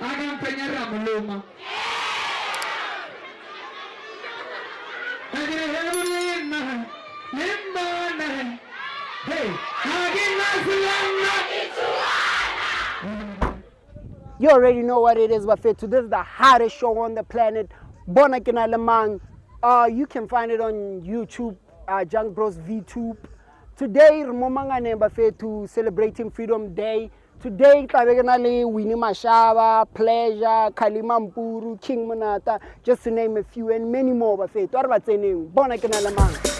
Aga mpenyera muluma. Hey, You already know what it is, Bafetu. This is the hottest show on the planet. Bona Kina Lemang. You can find it on YouTube, Junk Bros VTube. Today, Momangane Bafetu celebrating Freedom Day. Today, Klaveganale, Winnie Mashava, Pleasure, Kalima Mpuru, King Monata, just to name a few, and many more Bafetu. What about the name? Bona Kina Lemang.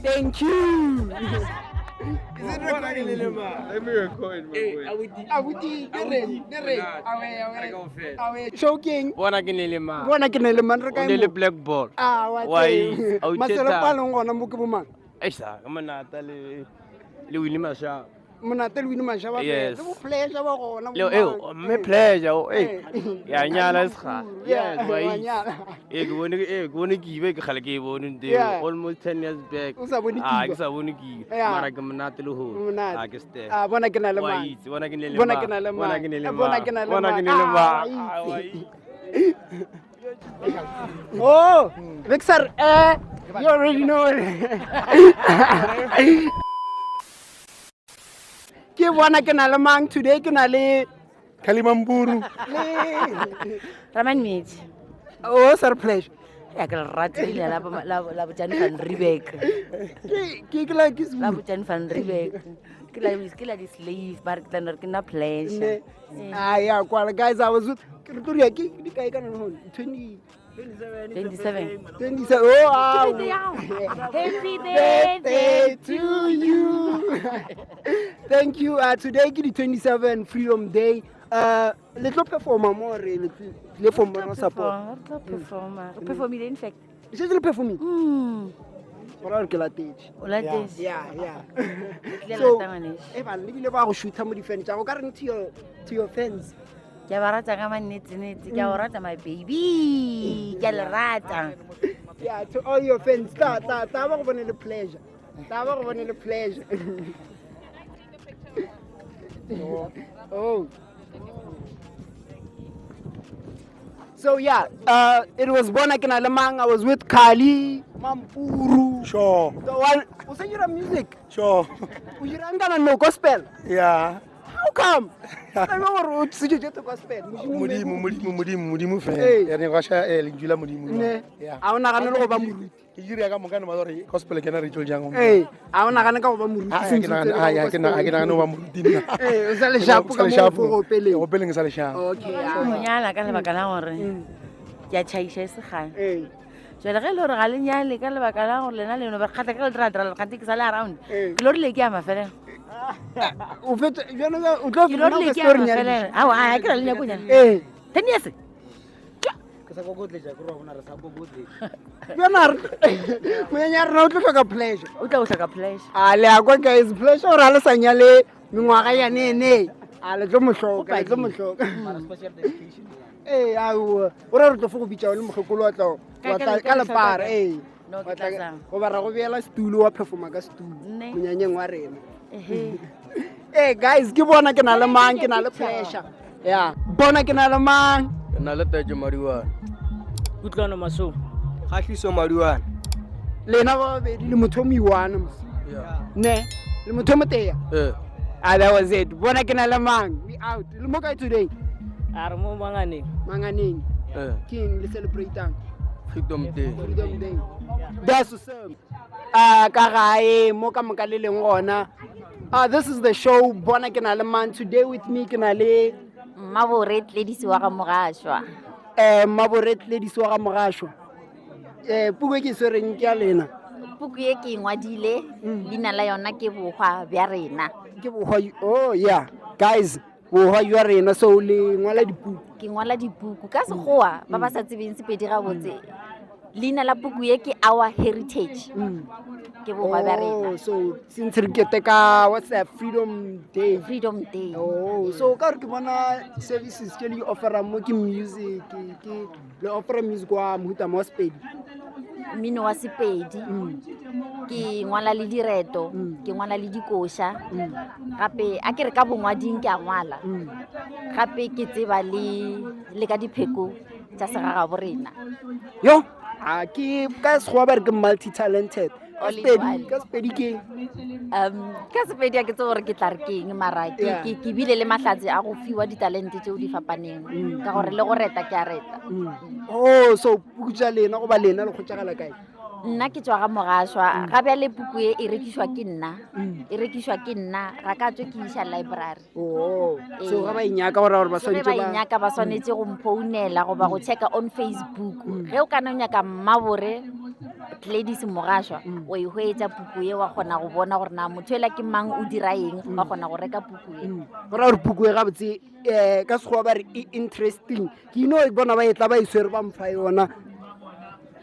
Thank you. Let me record, my boy. Choking. Bona ke ne le ma. Bona ke ne le man re O ne le black ball. wa Why? Au maselo teta. palong gona mo ke bomang. Aisa, ka monata le Winnie Masha. Monate le Winnie Mashaba. Yes. Go pleasure ba gona. Le me pleasure. Ya nyala skha. Yeah, Yes, why? wa nyala. Ke bone ke ibe ke khale ke bone nte Yeah. almost 10 years back. O sa bone Ah, kiba. ke sa bone ki. Yeah. Mara ke monate le ho. Monate. Ah, ke ste. Bona ke na le man. Why? Bona ke ne le Bona ma. ke na le man. Bona ke ne le ma. Bona ke na le Bona man. ke ne le ma. Ah, Ah, why? Oh, Vixar, you already know it. Ke bona ke na le mang today ke na le Kalimamburu. Raman Mitch. oh surprise. Ya ke ratile la botjani van Riebeck. Ke la ke La botjani van Riebeck. Ke la di slave bar ke tla ke na pleasure. ah yeah kwala guys I was with ke re tlo ke di kae kana no 20 27. 27 oh wow Happy birthday to you. Thank you. Today is the 27 Freedom Day. Let's perform more. Let's support. Perform in fact. Is it performing? What are you teach? Ola this. Yeah. So, Evan, you never shoot some defense. I'm going to your fans. ke ba rata ka mannete ke a o rata my baby. Ke a le rata. Yeah, to all your fans. Ta ba go bona le pleasure. Ta ba go bona le pleasure. Oh. So yeah, it was Bona Kina Lemang. I was with Kali, Mampuru. Sure. The one who sang your music. Sure. You ran down no gospel. Yeah. How come? I know what you get to gospel. Mudimu fe. Hey. Ya ne gasha linjula mudimu. Ne. Yeah. A ona kana go ba muruti. Ijiri ka mongana ma gore gospel ke na re tlo jang. Eh, a ona kana ka go ba muruti. Ke na no ba muruti nna. Eh, o sa le shapo ka mo go pele. Go pele ngsa le shapo. Okay. Mo nyala ka lebaka la gore ke a chaisha se ga. Eh. Jwale ge le gore ga le nyale ka lebaka la gore lena leno ba kgatla ka le dra kgante ke sala around. Eh. Ke lo rile ke a mafela. O fetsa jana o tlo Ke lo rile ke a mafela. A wa ke ra le nyako nyana. Eh. 10 years. Ke sa go gotleja go rona re sa go gotleja. Jana re mo nya re o tlo ka pleasure. O tla o tlhoka pleasure. A le a kwa guys pleasure ora le sa nyale mengwaga ya nene. A le tlo mohloka, le tlo mohloka. Eh awu o re tlo go bitsa le mogekolo wa tla ka le para eh. No ke tla sang. Go ba ra go beela stulo wa performa ka stulo. Ne. Monyanyeng wa rena. Ehe. Eh guys ke bona ke na le mang ke na le pleasure. Yeah, bona ke na le mang. Na le taje mariwa. Kutlwana maso. Khahliso Maduane. Lena ba bedi le motho mo iwana. Yeah. Ne, le motho mo teya. That was it. Bona ke na le mang. We out. Le mo kae today? Are mo mangane. Manganeng. King le celebrateang Freedom Day. Freedom Day. That's what's up. Ka gae mo ka moka le leng gona. This is the show bona ke na le mang. Today with me ke na le Mabore ladies wa ga mogashwa. Maboret ladies wa ga mogasho. Pugo ke swereng ke a lena. Puku ye ke ngwadile, leina la yona ke bohwa bja rena. Oh yeah, guys, bohwa jwa rena so le ngwala dipuku ke ngwala dibuku ka sekgowa ba ba sa tsebeng Sepedi gabotse leina la buku ye ke Our Heritage ke bohwa ba rena so since re keteka what's that Freedom Day Freedom Day so ka re ke bona services ke le offera mo ke music ke le offera music wa mohuta mo Sepedi mmino wa Sepedi ke ngwala le direto ke ngwala le dikosha gape a ke re ka bongwading ke a ngwala gape ke tseba le ka dipheko tsa segaga borena yo a ke ka sekgowa ba re ke multi talented ka Sepedi ke ka Sepedi a ke tse gore ke tla re keng mara ke bile le mahlatse a go fiwa ditalente tseo di fapaneng ka gore le go reta ke a reta so puku tša lena go ba lena le kgotšagala kae nna ke tswa ga Mogašwa ga bjale puku e rekišwa ke nna ga ka tswe ke iša library so ga ba inyaka gore ba ba inyaka ba swanetse go mphounela goba go checka on Facebook ge o kana o nyaka Mmabore Gladys Mogašwa o e hwetša puku ye wa kgona go bona gore na motho ela ke mang o dira eng wa kgona go reka puku ye gora gore puku e gabotse ka sekgowa ba re interesting ke ino e bona ba etla ba iswere ba mpha yona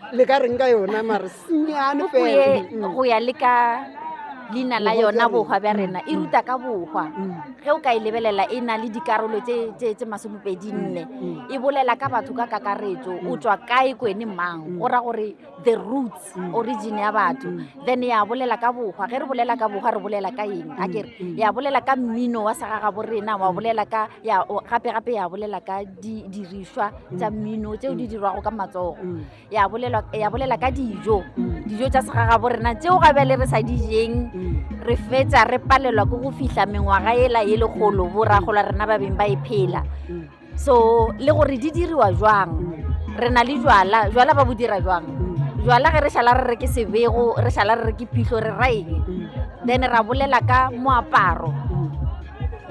le ka reng ka yona mare senyane fela go ya le ka leina la yona bohwa bja rena e ruta ka bohwa ge o ka e lebelela e na le dikarolo tse 24 e bolela ka batho ka kakaretso o tswa kae kwene mang go ra gore the roots origin ya batho then ya bolela ka bohwa ge re bolela ka bohwa re bolela ka eng a kere ya bolela ka mmino wa segaga borena wa bolela ka gape ya bolela ka dirishwa tsa mmino tseo di dirwago ka matsogo ya bolela ka dijo tsa segaga borena tseo ga bjale re sa dijeng re fetsa re palelwa ke go fihla mengwaga ela e legolo boragola rena ba beng ba e phela so le gore di diriwa jwang re na le jwala ba bo dira jwang jwala ge re šala re reke sebego re šala re reke phihlo re raeng then ra bolela ka moaparo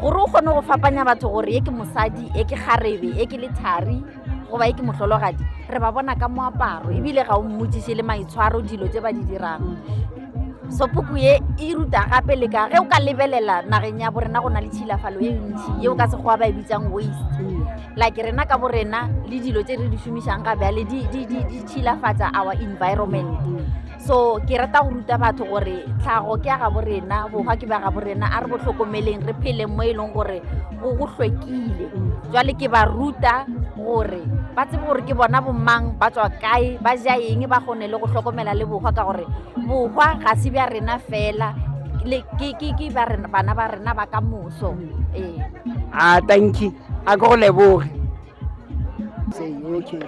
gore o kgone go fapanya batho gore ye ke mosadi e ke kgarebe e ke lethari goba e ke mohlologadi re ba bona ka moaparo ebile ga o mmotsiše le maitshwaro dilo tse ba di dirang so puku ye e ruta gape le ka ge o ka lebelela nageng ya borena go na le tšhilafalo e ntšhi ye o ka sekgowa ba e bitsang waste like rena ka borena le dilo tse re di šomišang ga bjale di tšhilafatsa our environment so ke rata go ruta batho gore tlhago ke ya ga borena bohwa ke ba ga borena a re bo tlhokomeleng re phele mo e leng gore go hlwekile jwale ke ba ruta gore ba tsebe gore ke bona bomang ba tswa kae ba ja eng ba kgone le go tlhokomela le bohwa ka gore bohwa ga se bja rena fela ke bana ba rena ba ka moso thank you a go leboge okay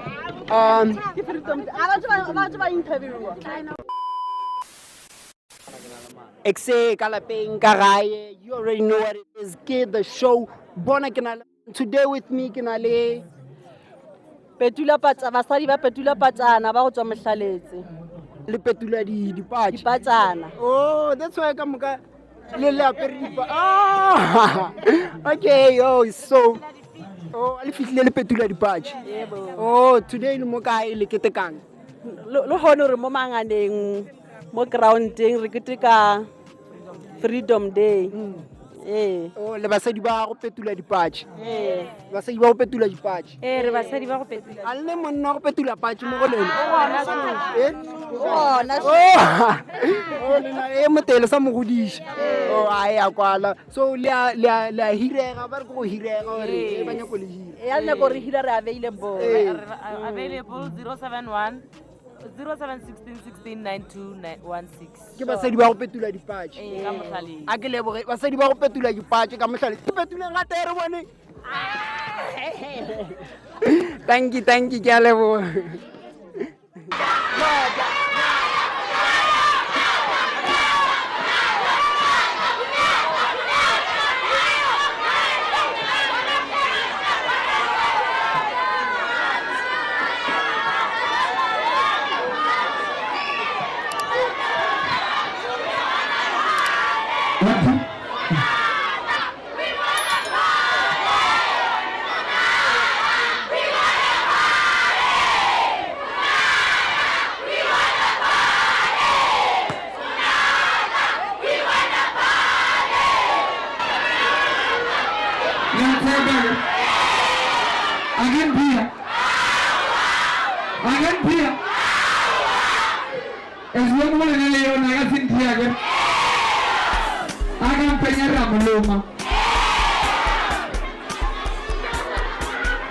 Exe ka lapeng ka gae you already know what it is get the show bona ke na today with me ke na le basadi ba petula patsana ba go tswa mohlaletse le petula dipatši patsana that's why ka moka le apere okay so a le fitlhile le petula dipatši today le mo kae le ketekang le gone re mo manganeng mo groundeng re keteka Freedom Day le basadi ba go petula dipatši basadi ba go petula dipatši re basadi ba go petula a le monna wa go petula patši mo go lena motele sa mo godiša a ya kwala so le a hirega ba re ke go hirega gore ba nyako le hira ya nyako re hira re available 071 0716 9216 ke basadi ba go petula dipatši ka mohlale a ke leboge basadi ba go petula dipatši ka mohlale ke petuleng gata e re bone thank you ke a leboga Now Again Pia. Again Pia. Es lo como le leon haga sin Pia again. Hagan peña Ramuluma.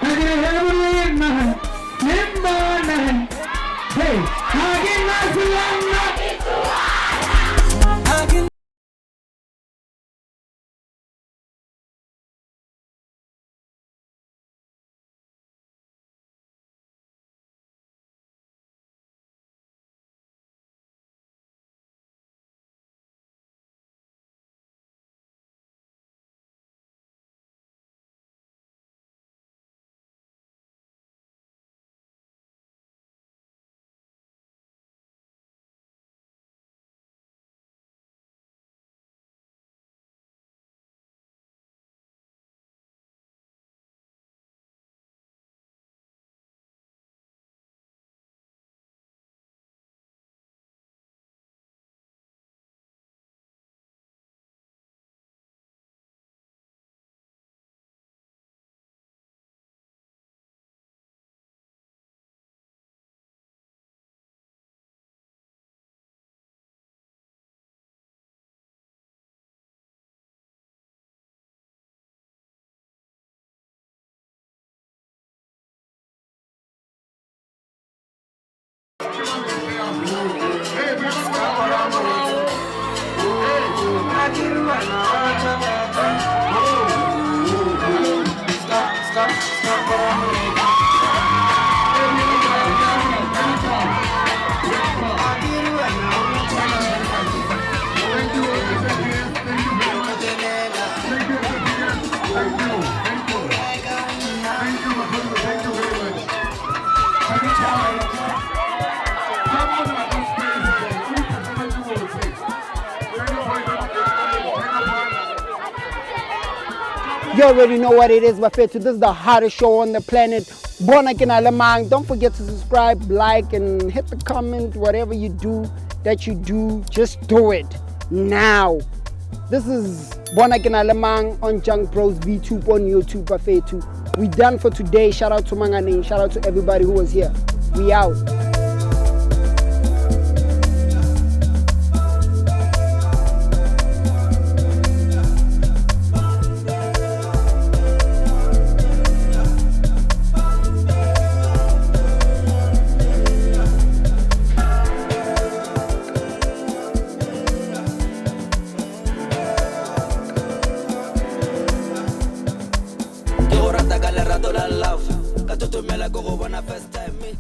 Again Ramuluma. Limba. Hey, again Ramuluma. You already know what it is, Bafetu. This is the hottest show on the planet. Bonakina Lemang. Don't forget to subscribe, like, and hit the comment. Whatever you do, just do it now. This is Bonakina Lemang on Junk Bros V2 on YouTube, Bafetu. We done for today. Shout out to Mangane. Shout out to everybody who was here. We out. la love, ka tutumela go bona first time me.